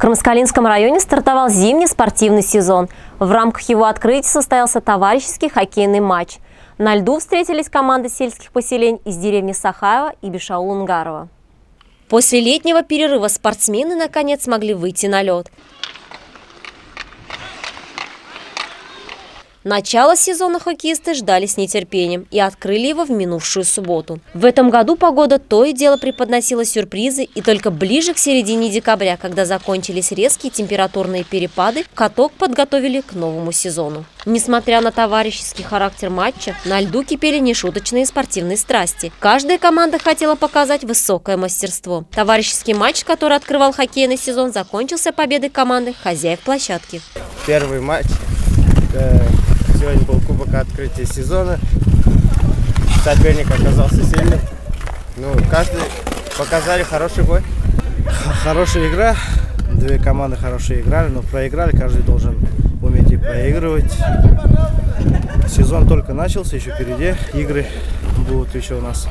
Крымскалинском районе стартовал зимний спортивный сезон. В рамках его открытия состоялся товарищеский хоккейный матч. На льду встретились команды сельских поселений из деревни Сахаева и Бишаула-Унгарова. После летнего перерыва спортсмены наконец смогли выйти на лед. Начало сезона хоккеисты ждали с нетерпением и открыли его в минувшую субботу. В этом году погода то и дело преподносила сюрпризы, и только ближе к середине декабря, когда закончились резкие температурные перепады, каток подготовили к новому сезону. Несмотря на товарищеский характер матча, на льду кипели нешуточные спортивные страсти. Каждая команда хотела показать высокое мастерство. Товарищеский матч, который открывал хоккейный сезон, закончился победой команды хозяев площадки. Первый матч. Сегодня был кубок открытия сезона. Соперник оказался сильным. Каждый показали хороший бой. Хорошая игра. Две команды хорошие играли, но проиграли. Каждый должен уметь и проигрывать. Сезон только начался, еще впереди игры будут еще у нас.